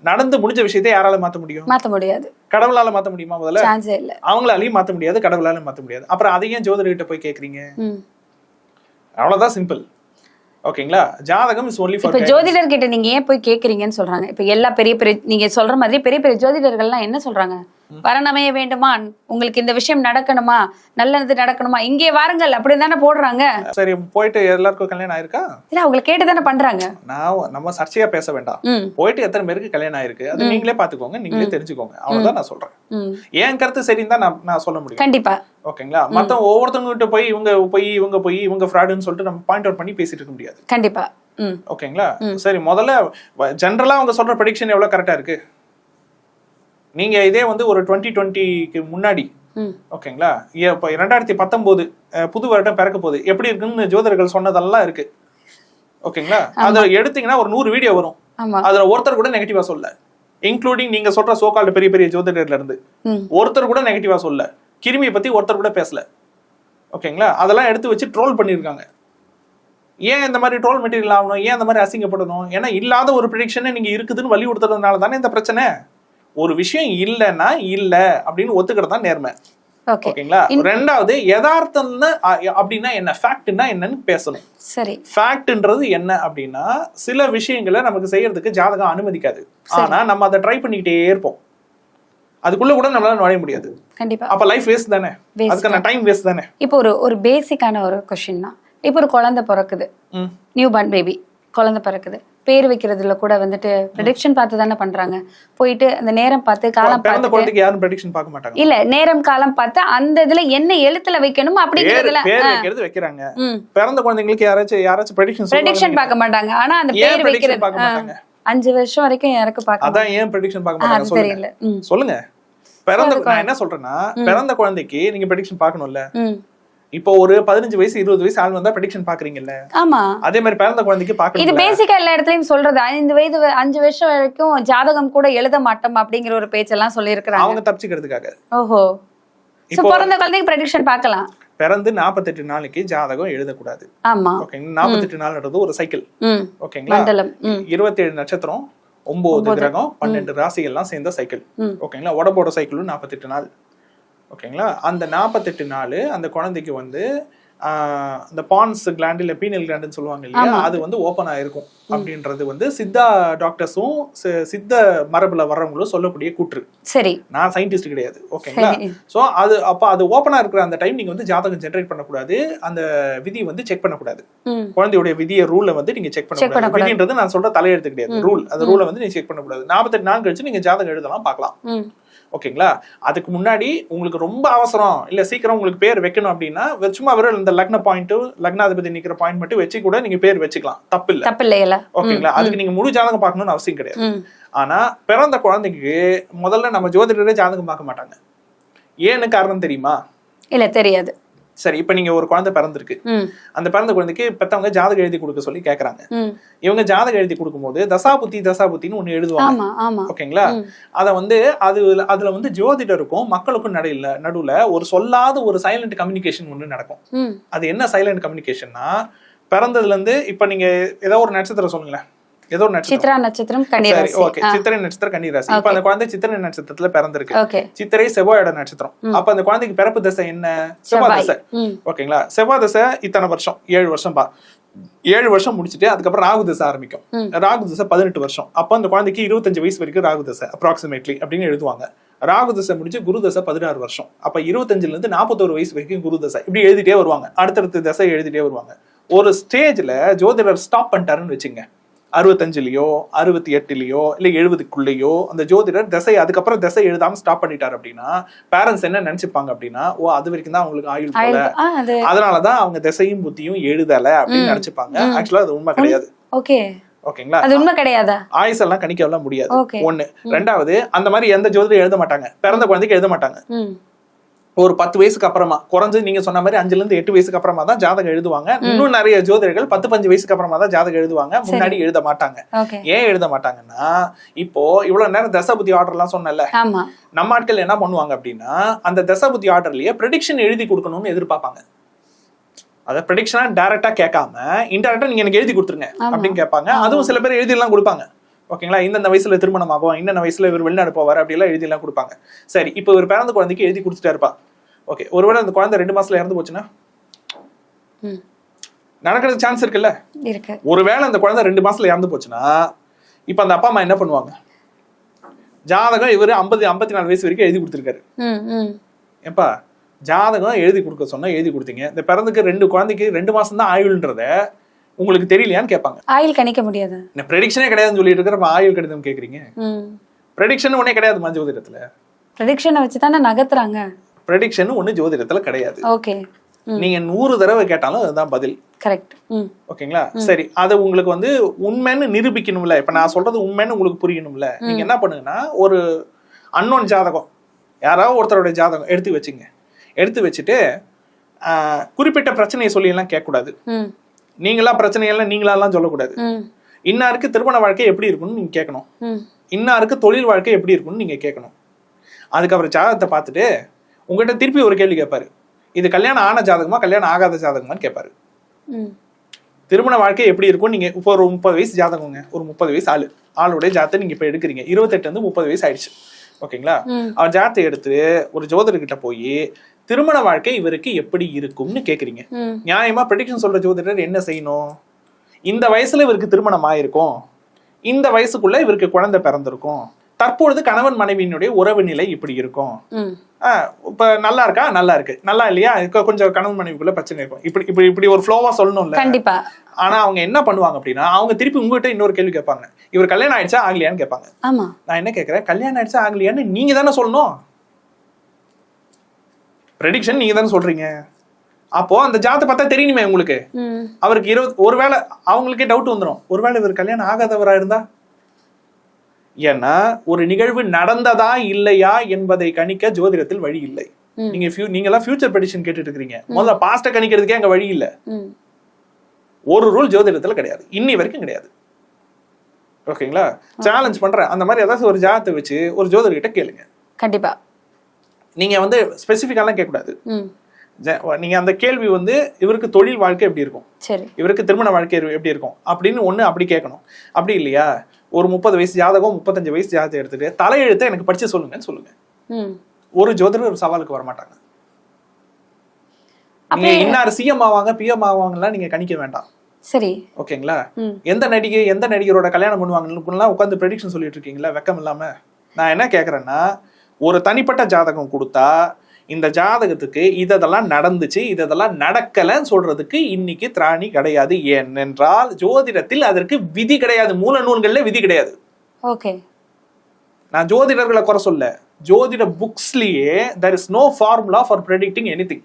நடந்து முடிஞ்ச விஷயத்தை யாரால மாத்த முடியும்? மாத்த முடியாது. கடவுளால மாத்த முடியுமா? முதல்ல சான்ஸே இல்ல. அவங்களாலையும் மாத்த முடியாது, கடவுளால மாத்த முடியாது. அப்புறம் அதையும் ஜோதிடர்கிட்ட போய் கேக்குறீங்க? அவ்வளவுதான், சிம்பிள். ஓகேங்களா? ஜாதகம் இஸ் ஒன்லி ஃபார். இப்ப ஜோதிடர் கிட்ட நீங்க ஏன் போய் கேக்குறீங்கன்னு சொல்றாங்க. இப்ப எல்லா பெரிய பெரிய நீங்க சொல்ற மாதிரி பெரிய பெரிய ஜோதிடர்கள்லாம் என்ன சொல்றாங்க, வரன் அமைய வேண்டுமா, உங்களுக்கு இந்த விஷயம் நடக்கணுமா, நல்லது நடக்கணுமா, இங்கே வாருங்கள் அப்படின்னு தானே போடுறாங்க. சரி, போயிட்டு எல்லாருக்கும் கல்யாணம் ஆயிருக்கா? இல்ல, அவங்களை கேட்டு தானே பண்றாங்க. நம்ம சர்ச்சையா பேச வேண்டாம். போயிட்டு எத்தனை பேருக்கு கல்யாணம் ஆயிருக்கு அது நீங்களே பாத்துக்கோங்க, நீங்களே தெரிஞ்சுக்கோங்க. அவ்வளவுதான் நான் சொல்றேன். என் கருத்து சரின்னு தான் நான் சொல்ல முடியும். கண்டிப்பா. ஓகேங்களா? மத்த ஒவ்வொருத்தவங்க கிட்ட போய் இவங்க ஃப்ராடுன்னு சொல்லிட்டு நம்ம பாயிண்ட் அவுட் பண்ணி பேசிட்டு இருக்க முடியாது. கண்டிப்பா. ஓகேங்களா? சரி, முதல்ல ஜெனரலா அவங்க சொல்ற ப்ரெடிக்ஷன் எவ்வளவு கரெக்டா இருக்கு? நீங்க இதே வந்து ஒரு 2020க்கு முன்னாடி, ஓகேங்களா, இப்போ 2019 புது வருடம் பிறக்க போகுது, எப்படி இருக்குன்னு ஜோதிடர்கள் சொன்னதெல்லாம் இருக்கு. ஓகேங்களா? அதை எடுத்தீங்கன்னா ஒரு 100 வீடியோ வரும். அதுல ஒருத்தர் கூட நெகட்டிவா சொல்ல, இன்க்ளூடிங் நீங்க சொல்ற சோகால்டு பெரிய பெரிய ஜோதிடர்ல இருந்து ஒருத்தர் கூட நெகட்டிவா சொல்ல, கிருமியை பத்தி ஒருத்தர் கூட பேசல. ஓகேங்களா? அதெல்லாம் எடுத்து வச்சு ட்ரோல் பண்ணிருக்காங்க. ஏன் இந்த மாதிரி ட்ரோல் மெட்டீரியல் ஆகணும்? ஏன் இந்த மாதிரி அசிங்கப்படணும்? ஏன்னா இல்லாத ஒரு ப்ரெடிக்ஷன் நீங்க இருக்குதுன்னு வழி கொடுத்ததுனால தானே இந்த பிரச்சனை. ஒரு விஷயம் இல்லைன்னா இல்ல அப்படின்னு ஒத்துக்கிறது தான் நேர்மை. ஓகேங்களா? ரெண்டாவது, யதார்த்தம்னு அப்படின்னா என்ன, ஃபேக்ட்னா என்னன்னு பேசணும். சரி, ஃபேக்ட்ன்றது என்ன அப்படின்னா, சில விஷயங்களை நமக்கு செய்யறதுக்கு ஜாதகம் அனுமதிக்காது. ஆனா நம்ம அதை ட்ரை பண்ணிக்கிட்டே இருப்போம். அதுக்குள்ள கூட நம்மளால நுழைய முடியாது. கண்டிப்பா. அப்ப லைஃப் வேஸ்ட் தானே, அதுக்கான டைம் வேஸ்ட் தானே. இப்போ ஒரு பேசிக்கான ஒரு क्वेश्चन தான். இப்போ ஒரு குழந்தை பிறக்குது, நியூ பார்ன் பேபி குழந்தை பிறக்குது, பேர் வைக்கிறதுல கூட வந்துட்டு ப்ரெடிக்ஷன் பார்த்து தானே பண்றாங்க. போயிட்டு அந்த நேரம் பார்த்து காலம் பார்த்து, குழந்தைக்கு யாரும் ப்ரெடிக்ஷன் பார்க்க மாட்டாங்க. இல்ல, நேரம் காலம் பார்த்து அந்த இதுல என்ன எழுத்துல வைக்கணும் அப்படிங்கறதுல பேர் வைக்கிறது வைக்கிறாங்க. பிறந்த குழந்தைங்களுக்கு யாராச்சும் ப்ரெடிக்ஷன் பார்க்க மாட்டாங்க. ஆனா அந்த பேர் வைக்கிறது பார்க்க மாட்டாங்க. 5 வருஷம் வரைக்கும் யாருக்கு பார்க்க, அதான் ஏன் ப்ரெடிக்ஷன் பார்க்க மாட்டாங்க தெரியல. சொல்லுங்க. நான் என்ன சொல்றேன்னா, பிறந்த குழந்தைக்கு நீங்க ப்ரெடிக்ஷன் பார்க்கணும்ல. இப்போ ஒரு 15 வயசு 20 வயசு ஆள் வந்தா ப்ரெடிக்ஷன் பாக்குறீங்கல்ல. ஆமா, அதே மாதிரி பிறந்த குழந்தைக்கு பாக்கணும். இது பேசிக்கா எல்லா இடத்துலயும் சொல்றது. 5 வருஷம் வரைக்கும் ஜாதகம் கூட எழுத மாட்டோம் அப்படிங்கிற ஒரு பேச்செல்லாம் சொல்லி இருக்காங்க, அவங்க தப்பிச்சுக்கிறதுக்காக. ஓஹோ, சோ பிறந்த குழந்தைக்கு ப்ரெடிக்ஷன் பார்க்கலாம். பிறந்து 48 நாளைக்கு ஜாதகம் எழுதக்கூடாது. ஆமா, ஓகேங்களா? 48 நாள்ன்றது ஒரு சைக்கிள். ஓகேங்களா? 27 நட்சத்திரம், 9 கிரகம், 12 ராசிகள்லாம் சேர்ந்த சைக்கிள். ஓகேங்களா? உடம்போட சைக்கிளும் 48 நாள். ஓகேங்களா? அந்த 48 நாள் அந்த குழந்தைக்கு வந்து அந்த பான்ஸ் கிளாண்ட் இல்ல பீனல் கிளாண்டுன்னு சொல்லுவாங்க இல்லையா, அது வந்து ஓப்பன் ஆயிருக்கும் அப்படின்றது வந்து சித்தா டாக்டர்ஸும் சித்த மரபுல வர்றவங்களும் சொல்லக்கூடிய கூற்று. சரி, நான் சயின்டிஸ்ட் கிடையாது. ஓகேங்களா? சோ அது ஓப்பனா இருக்கிற அந்த டைம் நீங்க வந்து ஜாதகம் ஜெனரேட் பண்ணக்கூடாது, அந்த விதி வந்து செக் பண்ணக்கூடாது. குழந்தையுடைய விதியை ரூலை வந்து நீங்க செக் பண்ணக்கூடாது. விதின்றது நான் சொல்ற தலையெழுத்து கிடையாது, ரூல். அந்த ரூலை வந்து நீங்க செக் பண்ணக்கூடாது. 48 நாள் கழிச்சு நீங்க ஜாதகம் எழுதலாம், பார்க்கலாம். ஓகேங்களா? அதுக்கு முன்னாடி உங்களுக்கு ரொம்ப அவசரம் இல்ல, சீக்கிரம் உங்களுக்கு பேர் வைக்கணும் அப்படின்னா சும்மா வெறும் இந்த லக்ன பாயிண்ட், லக்னாதிபதி நிக்கிற பாயிண்ட் மட்டும் வச்சு கூட நீங்க பேர் வச்சுக்கலாம், தப்பு இல்ல. ஓகேங்களா? அதுக்கு நீங்க முழு ஜாதகம் பார்க்கணும்னு அவசியம் கிடையாது. ஆனா பிறந்த குழந்தைக்கு முதல்ல நம்ம ஜோதிடரே ஜாதகம் பார்க்க மாட்டாங்க. ஏன்னு காரணம் தெரியுமா? இல்ல, தெரியாது. சரி, இப்ப நீங்க ஒரு குழந்தை பிறந்திருக்கு, அந்த பிறந்த குழந்தைக்கு பெத்தவங்க ஜாதகம் எழுதி கொடுக்க சொல்லி கேக்குறாங்க. இவங்க ஜாதகம் எழுதி கொடுக்கும் போது தசாபுத்தின்னு ஒண்ணு எழுதுவாங்க. ஓகேங்களா? அத வந்து அதுல வந்து ஜோதிடருக்கும் மக்களுக்கும் நடுவுல ஒரு சொல்லாத ஒரு சைலண்ட் கம்யூனிகேஷன் ஒண்ணு நடக்கும். அது என்ன சைலண்ட் கம்யூனிகேஷன்னா, பிறந்ததுல இருந்து இப்ப நீங்க ஏதோ ஒரு நட்சத்திரம் சொல்லுங்களேன், ஏதோ சித்ரா நட்சத்திரம் கன்னிராசி. ஓகே, சித்திரை நட்சத்திரம் கன்னிராசி. இப்ப அந்த குழந்தை சித்திரை நட்சத்திரத்துல பிறந்திருக்கு. சித்திரை செவ்வாயோட நட்சத்திரம். அப்ப அந்த குழந்தைக்கு பிறப்பு தசை என்ன? செவ்வாய் தசை. ஓகேங்களா? செவ்வாய் தசை இத்தனை வருஷம், 7 வருஷம் பா. 7 வருஷம் முடிச்சுட்டு அதுக்கப்புறம் ராகு தசை ஆரம்பிக்கும். ராகு தசை 18 வருஷம். அப்ப அந்த குழந்தைக்கு 25 வயசு வரைக்கும் ராகு தசை அப்ராக்சிமேட்லி அப்படின்னு எழுதுவாங்க. ராகு தசை முடிச்சு குரு தசை 16 வருஷம். அப்ப 25ல இருந்து 41 வயசு வரைக்கும் குரு தசை. இப்படி எழுதிட்டே வருவாங்க, அடுத்தடுத்த தசை எழுதிட்டே வருவாங்க. ஒரு ஸ்டேஜ்ல ஜோதிடர் ஸ்டாப் பண்ணிட்டாருன்னு வச்சுங்க, 65லயோ 68லயோ இல்ல 70க்குள்ளேயோ அந்த ஜோதிடர் தசை, அதுக்கப்புறம் தசை எழுதாம ஸ்டாப் பண்ணிட்டாரு அப்படின்னா பேரண்ட்ஸ் என்ன நினைச்சுப்பாங்க அப்படின்னா, ஓ அது வரைக்கும் தான் அவங்களுக்கு ஆயுள் போல, அதனாலதான் அவங்க தசையும் புத்தியும் எழுதல அப்படின்னு நினைச்சுப்பாங்க. ஆக்சுவலா அது உண்மை கிடையாது. ஓகேங்களா? அது உண்மை கிடையாதா? ஆயுஸ் எல்லாம் கணிக்கலாம் முடியாது. ஒண்ணு. ரெண்டாவது, அந்த மாதிரி எந்த ஜோதிடர் எழுத மாட்டாங்க, பிறந்த குழந்தைக்கு எழுத மாட்டாங்க. ஒரு 10 வயசுக்கு அப்புறமா, குறைஞ்சு நீங்க சொன்ன மாதிரி 5ல இருந்து 8 வயசுக்கு அப்புறமா தான் ஜாதகம் எழுதுவாங்க. இன்னும் நிறைய ஜோதிடர்கள் 10-15 வயசுக்கு அப்புறமா தான் ஜாதகம் எழுதுவாங்க, முன்னாடி எழுத மாட்டாங்க. ஏன் எழுத மாட்டாங்கன்னா, இப்போ இவ்வளவு நேரம் தசபுத்தி ஆர்டர் எல்லாம் சொன்னல, நம்ம ஆட்கள் என்ன பண்ணுவாங்க அப்படின்னா, அந்த தசபுத்தி ஆர்டர்லயே ப்ரெடிக்ஷன் எழுதி கொடுக்கணும்னு எதிர்பார்ப்பாங்க. அத ப்ரெடிக்ஷனா டைரக்டா கேட்காம இன்டைரக்டா நீங்க எனக்கு எழுதி கொடுத்துருங்க அப்படின்னு கேட்பாங்க. அதுவும் சில பேர் எழுதி எல்லாம் கொடுப்பாங்க. ஓகேங்களா? இந்த வயசுல திருமணம் ஆகும், இந்த வயசுல இவர் வெளிநாடு போவார், அப்படி எல்லாம் எழுதி எல்லாம் கொடுப்பாங்க. சரி, இப்போ இவர் பிறந்த குழந்தைக்கு எழுதி கொடுத்துட்டா இருப்பா. ஓகே, ஒருவேளை அந்த குழந்தை 2 மாசத்துல இறந்து போச்சுன்னா நடக்கிறதுக்கு சான்ஸ் இருக்குல்ல? ஒருவேளை அந்த குழந்தை 2 மாசத்துல இறந்து போச்சுன்னா இப்ப அந்த அப்பா அம்மா என்ன பண்ணுவாங்க? ஜாதகம் இவரு 54 வயசு வரைக்கும் எழுதி கொடுத்துருக்காரு. ஏப்பா ஜாதகம் எழுதி கொடுக்க சொன்னா எழுதி கொடுத்தீங்க, இந்த பிறந்துக்கு 2 குழந்தைக்கு 2 மாசம் தான் ஆயுள்ன்றத உங்களுக்கு தெரியலையான்னு கேட்பாங்க. ஆயுள் கணிக்க முடியாது, ப்ரெடிக்ஷனே கிடையாதுன்னு சொல்லிட்டு இருக்கிற ஆயுள் கணிதம் கேக்குறீங்க. ப்ரெடிக்ஷன் ஒன்னே கிடையாது ஜோதிடத்துல. ப்ரெடிக்ஷனை வச்சு தானே நகர்த்துறாங்க. ப்ரெடிக்ஷன் ஒண்ணு ஜோதிடத்துல கிடையாது. ஓகே, நீங்க 100 தடவை கேட்டாலும் அதுதான் பதில். கரெக்ட். ஓகேங்களா? சரி, அது உங்களுக்கு வந்து உண்மைன்னு நிரூபிக்கணும்ல. இப்ப நான் சொல்றது உண்மைன்னு உங்களுக்கு புரியணும்ல. நீங்க என்ன பண்ணுங்கன்னா, ஒரு அன்னோன் ஜாதகம் யாராவது ஒருத்தருடைய ஜாதகம் எடுத்து வச்சுங்க. எடுத்து வச்சுட்டு குறிப்பிட்ட பிரச்சனையை சொல்லி எல்லாம் கேட்கக்கூடாது. நீங்களா பிரச்சனையெல்லாம் நீங்களாலாம் சொல்லக்கூடாது. இன்னாருக்கு திருமண வாழ்க்கை எப்படி இருக்கும்னு நீங்க கேட்கணும். இன்னாருக்கு தொழில் வாழ்க்கை எப்படி இருக்கும்னு நீங்க கேட்கணும். அதுக்கப்புறம் ஜாதகத்தை பார்த்துட்டு உங்ககிட்ட திருப்பி ஒரு கேள்வி கேட்பாரு. இது கல்யாணம் ஆன ஜாதகமா கல்யாணம் ஆகாத ஜாதகமான்னு கேட்பாரு. திருமண வாழ்க்கை எப்படி இருக்கும், நீங்க இப்போ ஒரு 30 வயசு ஜாதகங்க, ஒரு 30 வயசு ஆளுடைய ஜாதத்தை நீங்க இப்ப எடுக்கிறீங்க. 28 30 வயசு ஆயிடுச்சு. ஓகேங்களா? அவர் ஜாதத்தை எடுத்து ஒரு ஜோதிடர்கிட்ட போய் திருமண வாழ்க்கை இவருக்கு எப்படி இருக்கும்னு கேக்குறீங்க. நியாயமா ப்ரெடிக்ஷன் சொல்ற ஜோதிடர் என்ன செய்யணும்? இந்த வயசுல இவருக்கு திருமணம் ஆயிருக்கும், இந்த வயசுக்குள்ள இவருக்கு குழந்தை பிறந்திருக்கும், தற்பொழுது கணவன் மனைவியினுடைய உறவு நிலை இப்படி இருக்கும், இப்ப நல்லா இருக்கா, நல்லா இருக்கு, நல்லா இல்லையா, கொஞ்சம் கணவன் மனைவிக்குள்ள பிரச்சனை இருக்கும், இப்படி இப்படி இப்படி ஒரு ஃப்ளோவா சொல்லணும்ல. கண்டிப்பா. ஆனா அவங்க என்ன பண்ணுவாங்க அப்படின்னா, அவங்க திருப்பி உங்ககிட்ட இன்னொரு கேள்வி கேட்பாங்க. இவர் கல்யாணம் ஆயிடுச்சா ஆகலையான்னு கேட்பாங்க. ஆமா, நான் என்ன கேட்கிறேன், கல்யாணம் ஆயிடுச்சா ஆகலையான்னு நீங்க தானே சொல்லணும். ப்ரெடிக்ஷன் நீங்க தானே சொல்றீங்க. அப்போ அந்த ஜாதத்தை பார்த்தா தெரியணுமே உங்களுக்கு. அவருக்கு ஒருவேளை அவங்களுக்கே டவுட் வந்துடும், ஒருவேளை இவர் கல்யாணம் ஆகாதவரா இருந்தா. ஏன்னா ஒரு நிகழ்வு நடந்ததா இல்லையா என்பதை கணிக்க ஜோதிடத்தில் வழி இல்லை. நீங்க எல்லாம் ஃபியூச்சர் ப்ரெடிக்ஷன் கேட்டுட்டு இருக்கீங்க. முதல்ல பாஸ்ட கணிக்கிறதுக்கே அங்க வழி இல்ல. ஒரு ரூல் ஜோதிடத்துல கிடையாது, இன்னி வரைக்கும் கிடையாது. ஓகேங்களா? சேலஞ்ச் பண்றேன், அந்த மாதிரி ஏதாச்சும் ஒரு ஜாதத்தை வச்சு ஒரு ஜோதிடர்கிட்ட கேளுங்க. கண்டிப்பா. நீங்க வந்து ஸ்பெசிபிக்காலாம் கேட்க கூடாது. நீங்க அந்த கேள்வி வந்து இவருக்கு தொழில் வாழ்க்கை எப்படி இருக்கும், இவருக்கு திருமண வாழ்க்கை எப்படி இருக்கும் அப்படின்னு ஒண்ணு அப்படி கேட்கணும். அப்படி இல்லையா, ஒரு 30 வயசு ஜாதகம் 35 வயசு ஜாதகம் எடுத்துட்டு தலையெழுத்தை எனக்கு படிச்சு சொல்லுங்கன்னு சொல்லுங்க. ஒரு ஜோதிடர் ஒரு சவாலுக்கு வரமாட்டாங்க. நீங்க இன்னார் சிஎம் ஆவாங்க பிஎம் ஆவாங்கலாம் நீங்க கணிக்க வேண்டாம். சரி, ஓகேங்களா? எந்த நடிகரோட கல்யாணம் பண்ணுவாங்கன்னு உட்காந்து ப்ரெடிக்ஷன் சொல்லிட்டு இருக்கீங்களா வெக்கம் இல்லாம? நான் என்ன கேக்குறேன்னா, ஒரு தனிப்பட்ட ஜாதகம் கொடுத்தா இந்த ஜாதகத்துக்கு இதெல்லாம் நடந்துச்சு இதெல்லாம் நடக்கலன்னு சொல்றதுக்கு இன்னைக்கு திராணி கிடையாது. ஏனென்றால் ஜோதிடத்தில் அதற்கு விதி கிடையாது, மூல நூல்கள்ல விதி கிடையாது. ஓகே, நான் ஜோதிடர்களை குறை சொல்ல, ஜோதிட புக்ஸ்லயே there is no formula for predicting anything.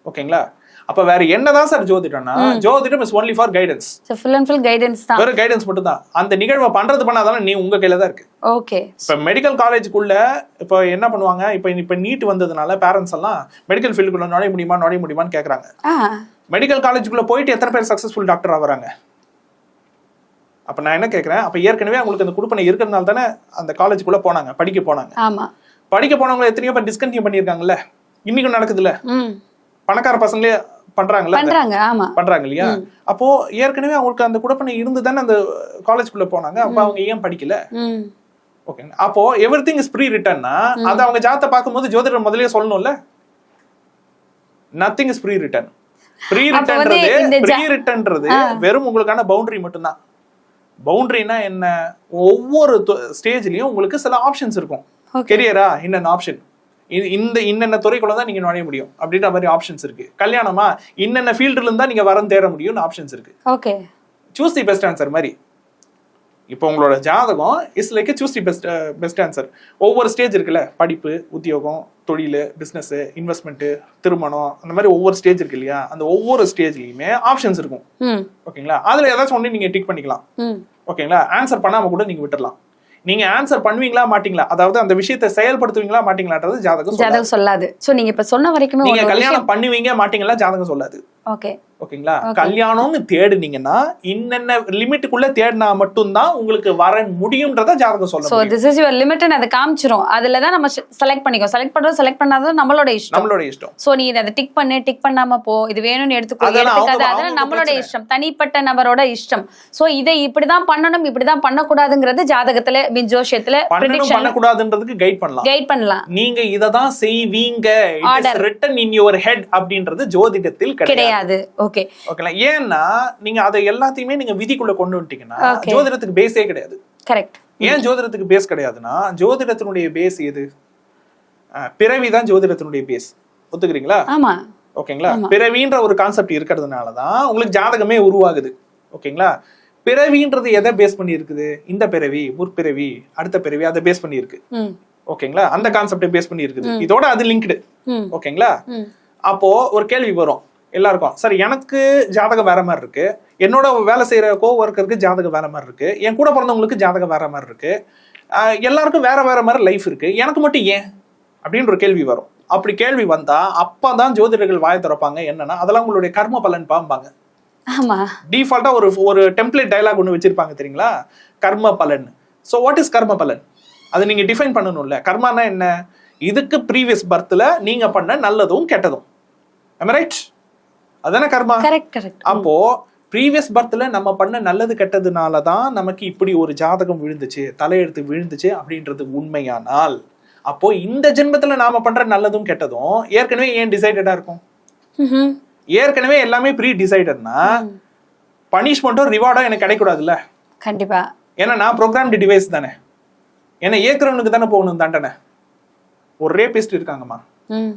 ஓகேங்களா? அப்ப வேற என்னதான் சார் ஜோதிடம்னா, ஜோதிடம் is only for guidance. So full and full guidance தான், வெறும் கைடன்ஸ் மட்டும் தான். அந்த நிகழ்வை பண்றது பண்ணாதானே நீ உங்க கையில தான் இருக்கு. ஓகே, இப்ப மெடிக்கல் காலேஜுக்குள்ள இப்ப என்ன பண்ணுவாங்க, இப்ப நீட் வந்ததுனால பேரண்ட்ஸ் எல்லாம் மெடிக்கல் ஃபீல்டுக்குள்ள நுழைய முடியுமான்னு கேக்குறாங்க. மெடிக்கல் காலேஜுக்குள்ள போயிட்டு எத்தனை பேர் சக்சஸ்ஃபுல் டாக்டர் ஆகுறாங்க? அப்ப நான் என்ன கேக்குறேன், அப்ப ஏற்கனவே அவங்களுக்கு அந்த குடுப்பனை இருக்கிறதுனால தானே அந்த காலேஜுக்குள்ள போனாங்க, படிக்க போனாங்க. ஆமா, படிக்க போனவங்க எத்தனையோ பேர் டிஸ்கண்டினியூ பண்ணிருக்காங்கல்ல, இன்னைக்கும் நடக்குதுல்ல. பணக்கார பசங்களே பண்றாங்க இல்லையா? அப்போ ஏற்கனவே அவங்களுக்கு அந்த குடுப்பனை இருந்துதானே அந்த காலேஜ்குள்ள போனாங்க. அப்ப அவங்க ஏன் படிக்கல? ஓகே, அப்போ எவ்ரிதிங் இஸ் ப்ரீ ரிட்டன்னா அது அவங்க ஜாதகத்தை பார்க்கும்போது ஜோதிடர் முதல்லயே சொல்லணும்ல. Nothing is pre written. Pre ரிட்டன்றது வெறும் உங்களுக்கான பவுண்டரி மட்டும்தான். பவுண்டரினா என்ன? ஒவ்வொரு ஸ்டேஜ்லயும் உங்களுக்கு சில ஆப்ஷன்ஸ் இருக்கும். கெரியரா இன்னென்ன ஆப்ஷன், இந்த இன்னென்ன துறைக்குள்ளதான் நீங்க நுழைய முடியும் அப்படின்ற மாதிரி ஆப்ஷன்ஸ் இருக்கு. கல்யாணமா இன்னென்ன ஃபீல்டுல இருந்தா நீங்க வரம் தேட முடியும்னு ஆப்ஷன்ஸ் இருக்கு. Okay, choose the best answer மாதிரி. இப்போ உங்களோட ஜாதகம் is like choose the best answer. ஒவ்வொரு ஸ்டேஜ் இருக்குல்ல, படிப்பு, உத்தியோகம், தொழில், பிசினஸ், இன்வெஸ்ட்மெண்ட், திருமணம், அந்த மாதிரி ஒவ்வொரு ஸ்டேஜ் இருக்கு இல்லையா? அந்த ஒவ்வொரு ஸ்டேஜ்லயுமே ஆப்ஷன்ஸ் இருக்கும். ஓகேங்களா? அதுல ஏதாச்சும் ஒண்ணு நீங்க டிக் பண்ணிக்கலாம். ஓகேங்களா? ஆன்சர் பண்ணாம கூட நீங்க விட்டுறலாம். நீங்க ஆன்சர் பண்ணுவீங்களா மாட்டீங்களா, அதாவது அந்த விஷயத்தை செயல்படுத்துவீங்களா மாட்டீங்களான்றது ஜாதகம் சொல்லாது. சோ நீங்க இப்ப சொன்ன வரைக்கும் நீங்க கல்யாணம் பண்ணுவீங்க மாட்டீங்களா ஜாதகம் சொல்லாது. ஓகே, ஓகேங்களா? கல்யாணம்னு தேடுனீங்கன்னா இன்னென்ன லிமிட்டுக்குள்ள தேடினா மட்டும்தான் உங்களுக்கு வர முடியும்ன்றத ஜாதகம் சொல்லும். So this is your limit ன்னு அத காமிச்சிரும். அதுல தான் நம்ம செலக்ட் பண்ணிக்கோ. செலக்ட் பண்ணாதது நம்மளோட இஷ்டம். சோ நீ அத டிக் பண்ணாம போ, இது வேணும்னு எடுத்துக்காத, அதெல்லாம் நம்மளோட இஷ்டம், தனிப்பட்ட நபரோட இஷ்டம். சோ இதை இப்படிதான் பண்ணணும் இப்படிதான் பண்ணக்கூடாதுங்கிறது ஜாதகத்துல ஜோசியத்துல பண்ணக்கூடாதுன்றதுக்கு கைட் பண்ணலாம். நீங்க இததான் செய்வீங்க, it is written in your head அப்படின்றது ஜோதிடத்தில் கிடையாது. ஓகே, ஓகேங்களா? ஏன்னா நீங்க அதை எல்லாத்தையுமே நீங்க விதிக்குள்ள கொண்டு வந்துட்டீங்கன்னா ஜோதிடத்துக்கு பேஸே கிடையாது. கரெக்ட். ஏன் ஜோதிடத்துக்கு பேஸ் கிடையாதுன்னா, ஜோதிடத்தினுடைய பேஸ் எது? பிறவிதான் ஜோதிடத்தினுடைய பேஸ். ஒத்துக்கிறீங்களா? ஆமா. ஓகேங்களா? பிறவின்ற ஒரு கான்செப்ட் இருக்கிறதுனாலதான் உங்களுக்கு ஜாதகமே உருவாகுது. ஓகேங்களா? பிறவின்றது எதை பேஸ் பண்ணி இருக்குது? இந்த பிறவி, முற்பிறவி, அடுத்த பிறவி, அதை பேஸ் பண்ணி இருக்கு. ஓகேங்களா? அந்த கான்செப்டை பேஸ் பண்ணி இருக்குது. இதோட அது லிங்க்டு. ஓகேங்களா? அப்போ ஒரு கேள்வி வரும் எல்லாருக்கும், சார் எனக்கு ஜாதகம் வேற மாதிரி இருக்கு, என்னோட வேலை செய்யற கோவொர்க்கருக்கு ஜாதகம் வேற மாதிரி இருக்கு, என் கூட பிறந்தவங்களுக்கு ஜாதகம் வேற மாதிரி இருக்கு, எல்லாருக்கும் வேற வேற மாதிரி லைஃப் இருக்கு, எனக்கு மட்டும் ஏன் அப்படின்ற ஒரு கேள்வி வரும். அப்படி கேள்வி வந்தா அப்பதான் ஜோதிடர்கள் வாய திறப்பாங்க. என்னன்னா, அதெல்லாம் உங்களுடைய கர்ம பலன் பாம்பாங்க. டிஃபால்ட்டா ஒரு டெம்ப்ளேட் டயலாக் ஒன்று வச்சிருப்பாங்க தெரியுங்களா, கர்ம பலன். ஸோ வாட் இஸ் கர்ம பலன்? அதை நீங்க டிஃபைன் பண்ணணும்ல. கர்மானா என்ன? இதுக்கு ப்ரீவியஸ் பர்த்ல நீங்க பண்ண நல்லதும் கெட்டதும். ரைட்? அதான கர்மா. அப்போ ப்ரீவியஸ் பர்த்ல நம்ம பண்ண நல்லது கெட்டதுனாலதான் நமக்கு இப்படி ஒரு ஜாதகம் விழுந்துச்சு, தலையெழுத்து விழுந்துச்சு அப்படின்றது உண்மையானால், அப்போ இந்த ஜென்மத்துல நாம பண்ற நல்லதும் கெட்டதும் ஏற்கனவே ஏன் டிசைடடா இருக்கும்? ஏற்கனவே எல்லாமே ப்ரீ டிசைடட்னா பனிஷ்மெண்ட்டும் ரிவார்டும் எனக்கு கிடைக்கூடாதுல்ல. கண்டிப்பா. ஏன்னா நான் ப்ரோக்ராம்டு டிவைஸ் தானே. ஏன்னா ஏற்கனவனுக்கு தானே போகணும் தண்டனை. ஒரு ரேபிஸ்ட் இருக்காங்கம்மா,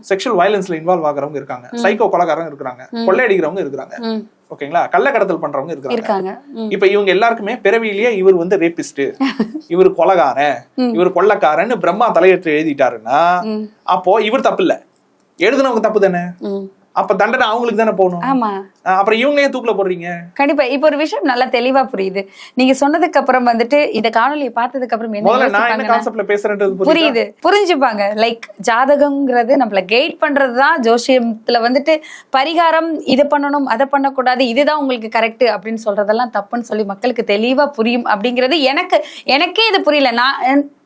செக்ஷுவல் வயலன்ஸ்ல இன்வால்வ் ஆகுறவங்க இருக்காங்க, சைக்கோ கொலைகாரங்க இருக்காங்க, கொள்ளையடிக்கிறவங்க இருக்காங்க, ஓகேங்களா, கள்ளக்கடத்தல் பண்றவங்க இருக்காங்க. இப்ப இவங்க எல்லாருக்குமே பிறவியிலேயே இவர் வந்து ரேபிஸ்ட், இவர் கொலைகாரன், இவர் கொள்ளக்காரன்னு பிரம்மா தலையெழுத்து எழுதிட்டாருன்னா அப்போ இவர் தப்பு இல்ல, எழுதுனவங்க தப்பு தானே. அப்ப தண்டனை அவங்களுக்கு தானே போகணும். ஆமா. அப்புறம் இவங்களே தூக்குல போடுறீங்க. கண்டிப்பா. இப்ப ஒரு விஷயம் நல்லா தெளிவா புரியுது. நீங்க சொன்னதுக்கு அப்புறம் வந்துட்டு இந்த காணொலியை பார்த்ததுக்கு அப்புறம் புரியுது, புரிஞ்சுப்பாங்க. லைக் ஜாதகம்ங்கிறது நம்மள கைட் பண்றதுதான். ஜோசியத்துல வந்துட்டு பரிகாரம் இது பண்ணணும், அதை பண்ணக்கூடாது, இதுதான் உங்களுக்கு கரெக்ட் அப்படின்னு சொல்றதெல்லாம் தப்புன்னு சொல்லி மக்களுக்கு தெளிவா புரியும் அப்படிங்கிறது எனக்கே இது புரியல.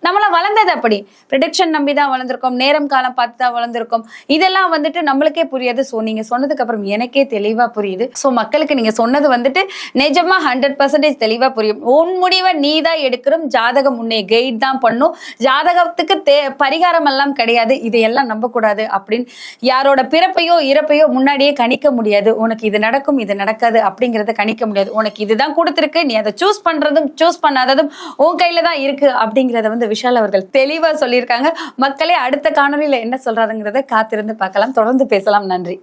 நம்மள வளர்ந்தது அப்படி ப்ரெடிக்ஷன் நம்பி தான் வளர்ந்துருக்கோம், நேரம் காலம் பார்த்து தான் வளர்ந்துருக்கோம். இதெல்லாம் வந்துட்டு நம்மளுக்கே புரியாது. ஸோ நீங்க சொன்னதுக்கு அப்புறம் எனக்கே தெளிவா புரியுது. ஸோ மக்களுக்கு நீங்க சொன்னது வந்துட்டு நிஜமா 100% தெளிவா புரியும். உன் முடிவை நீ தான் எடுக்கிறோம், ஜாதகம் உன்னை கைட் தான் பண்ணும், ஜாதகத்துக்கு பரிகாரம் எல்லாம் கிடையாது, இதையெல்லாம் நம்பக்கூடாது அப்படின்னு யாரோட பிறப்பையோ இறப்பையோ முன்னாடியே கணிக்க முடியாது. உனக்கு இது நடக்கும், இது நடக்காது அப்படிங்கறத கணிக்க முடியாது. உனக்கு இதுதான் கொடுத்துருக்கு, நீ அதை சூஸ் பண்றதும் சூஸ் பண்ணாததும் உன் கையில தான் இருக்கு அப்படிங்கறத வந்து விஷால் அவர்கள் தெளிவா சொல்லியிருக்காங்க. மக்களே அடுத்த காணொலியில என்ன சொல்றாருங்கிறத காத்திருந்து பார்க்கலாம். தொடர்ந்து பேசலாம். நன்றி.